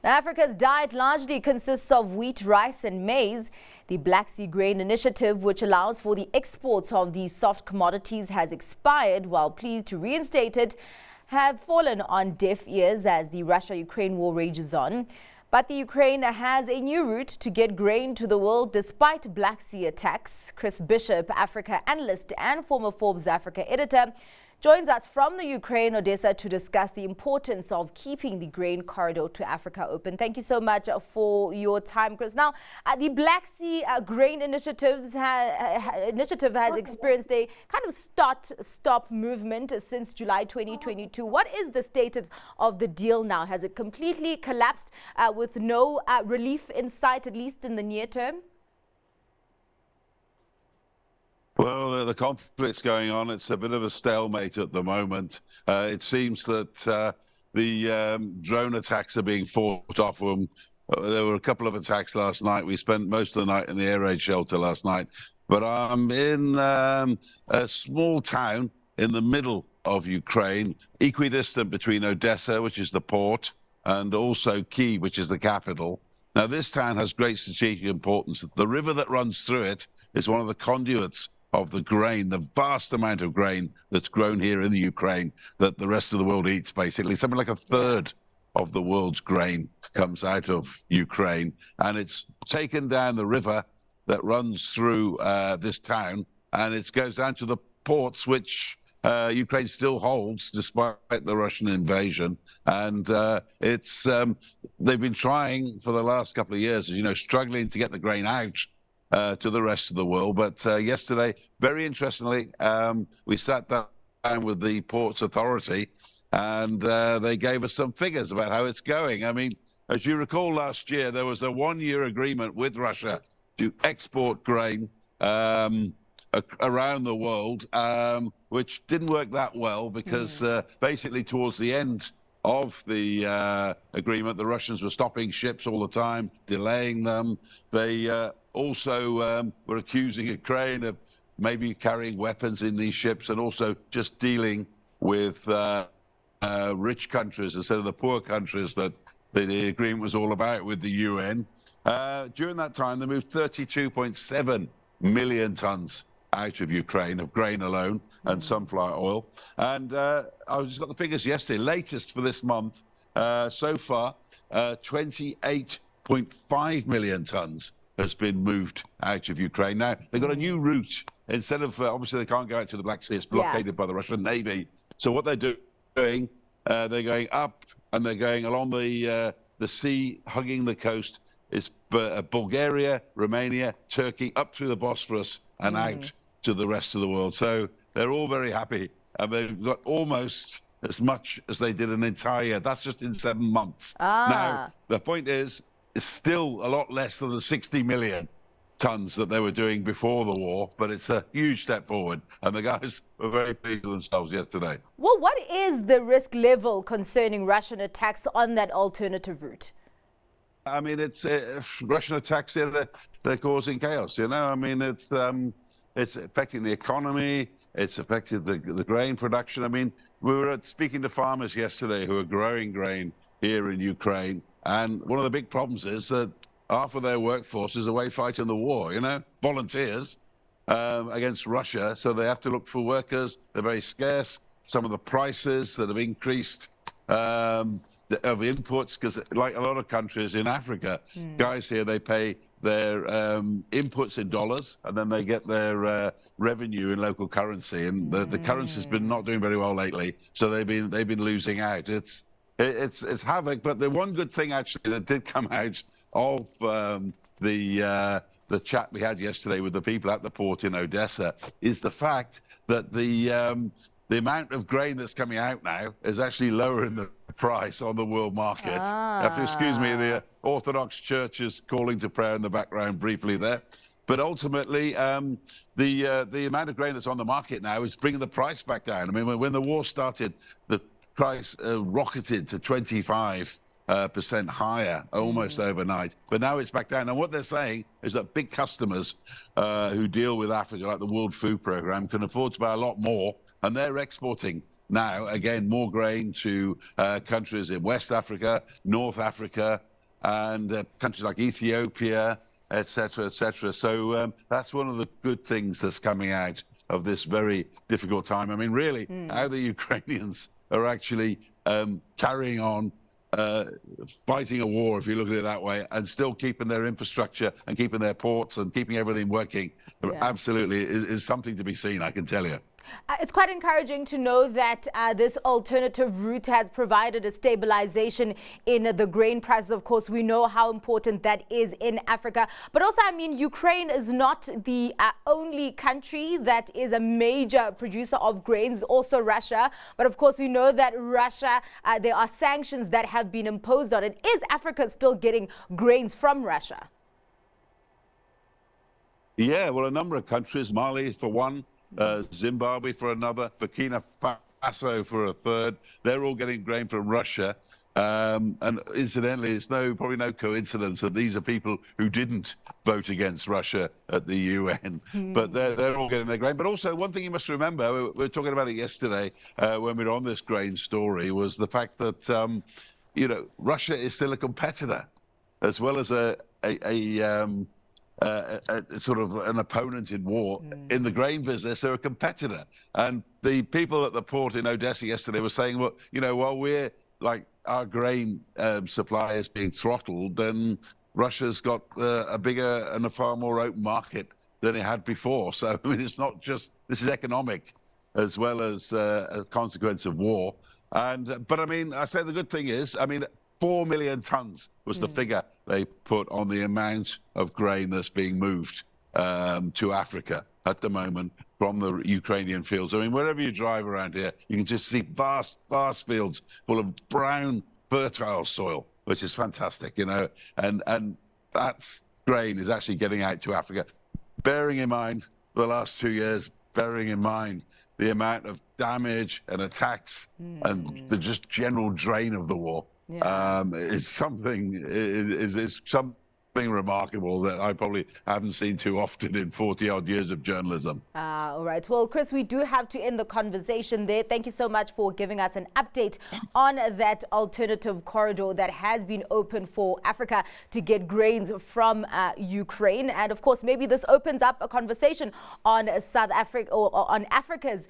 Africa's diet largely consists of wheat, rice and maize. The Black Sea Grain Initiative, which allows for the exports of these soft commodities, has expired, while pleas to reinstate it have fallen on deaf ears as the Russia-Ukraine war rages on. But the Ukraine has a new route to get grain to the world despite Black Sea attacks. Chris Bishop, Africa analyst and former Forbes Africa editor, joins us from the Ukraine, Odessa, to discuss the importance of keeping the grain corridor to Africa open. Thank you so much for your time, Chris. Now, the Black Sea Grain Initiative has experienced a kind of start-stop movement since July 2022. What is the status of the deal now? Has it completely collapsed with no relief in sight, at least in the near term? Well, the conflict's going on. It's a bit of a stalemate at the moment. It seems that the drone attacks are being fought off. There were a couple of attacks last night. We spent most of the night in the air raid shelter last night. But I'm in a small town in the middle of Ukraine, equidistant between Odessa, which is the port, and also Kyiv, which is the capital. Now, this town has great strategic importance. The river that runs through it is one of the conduits of the grain, the vast amount of grain that's grown here in the Ukraine that the rest of the world eats, basically. Something like a third of the world's grain comes out of Ukraine. And it's taken down the river that runs through this town, and it goes down to the ports, which Ukraine still holds despite the Russian invasion. And they've been trying for the last couple of years, as you know, struggling to get the grain out to the rest of the world. But yesterday, very interestingly, we sat down with the Ports Authority, and they gave us some figures about how it's going. I mean, as you recall, last year, there was a one-year agreement with Russia to export grain around the world, which didn't work that well because basically towards the end of the agreement, the Russians were stopping ships all the time, delaying them. They also were accusing Ukraine of maybe carrying weapons in these ships and also just dealing with rich countries instead of the poor countries that the agreement was all about with the UN. During that time, they moved 32.7 million tons out of Ukraine of grain alone and sunflower oil. And I just got the figures yesterday, latest for this month. So far, 28.5 million tons has been moved out of Ukraine. Now, they've got a new route. Instead of, obviously, they can't go out to the Black Sea. It's blockaded by the Russian Navy. So what they're doing, they're going up and they're going along the sea, hugging the coast. It's Bulgaria, Romania, Turkey, up through the Bosphorus and out to the rest of the world. So they're all very happy. And they've got almost as much as they did an entire year. That's just in 7 months. Now, the point is, it's still a lot less than the 60 million tons that they were doing before the war, but it's a huge step forward. And the guys were very pleased with themselves yesterday. Well, what is the risk level concerning Russian attacks on that alternative route? I mean, it's Russian attacks here, they're causing chaos, you know? I mean, it's affecting the economy, it's affected the grain production. I mean, we were speaking to farmers yesterday who are growing grain here in Ukraine, and one of the big problems is that half of their workforce is away fighting the war, you know, volunteers against Russia, so they have to look for workers. They're very scarce. Some of the prices that have increased of inputs, because like a lot of countries in Africa, guys here, they pay their inputs in dollars, and then they get their revenue in local currency, and the currency's been not doing very well lately, so they've been losing out. It's havoc. But the one good thing actually that did come out of the chat we had yesterday with the people at the port in Odessa is the fact that the amount of grain that's coming out now is actually lowering the price on the world market. You have to excuse me, the Orthodox Church is calling to prayer in the background briefly there. But ultimately, the amount of grain that's on the market now is bringing the price back down. I mean, when the war started, the price rocketed to 25% higher almost overnight. But now it's back down. And what they're saying is that big customers who deal with Africa, like the World Food Programme, can afford to buy a lot more. And they're exporting now, again, more grain to countries in West Africa, North Africa, and countries like Ethiopia, etc., etc. So that's one of the good things that's coming out of this very difficult time. I mean, really, how the Ukrainians are actually carrying on fighting a war, if you look at it that way, and still keeping their infrastructure and keeping their ports and keeping everything working, absolutely is something to be seen, I can tell you. It's quite encouraging to know that this alternative route has provided a stabilization in the grain prices. Of course, we know how important that is in Africa. But also, I mean, Ukraine is not the only country that is a major producer of grains, also Russia. But of course, we know that Russia, there are sanctions that have been imposed on it. Is Africa still getting grains from Russia? Yeah, well, a number of countries, Mali for one, Zimbabwe for another, Burkina Faso for a third. They're all getting grain from Russia. And incidentally, it's probably no coincidence that these are people who didn't vote against Russia at the UN, but they're all getting their grain. But also, one thing you must remember, we were talking about it yesterday when we were on this grain story, was the fact that, you know, Russia is still a competitor as well as a sort of an opponent in war. In the grain business, they're a competitor. And the people at the port in Odessa yesterday were saying, well, you know, while we're like our grain supply is being throttled, then Russia's got a bigger and a far more open market than it had before. So, I mean, it's not just, this is economic as well as a consequence of war. And, but I mean, I say the good thing is, I mean, 4 million tons was the figure they put on the amount of grain that's being moved to Africa at the moment from the Ukrainian fields. I mean, wherever you drive around here, you can just see vast, vast fields full of brown, fertile soil, which is fantastic, you know, and that grain is actually getting out to Africa. Bearing in mind the last 2 years, bearing in mind the amount of damage and attacks and the just general drain of the war. Is something remarkable that I probably haven't seen too often in 40-odd years of journalism. All right. Well, Chris, we do have to end the conversation there. Thank you so much for giving us an update on that alternative corridor that has been open for Africa to get grains from Ukraine. And of course, maybe this opens up a conversation on South Africa or on Africa's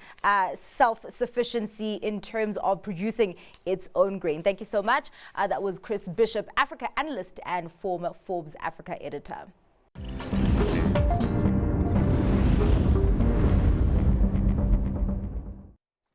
self-sufficiency in terms of producing its own grain. Thank you so much. That was Chris Bishop, Africa analyst and former Forbes Africa editor.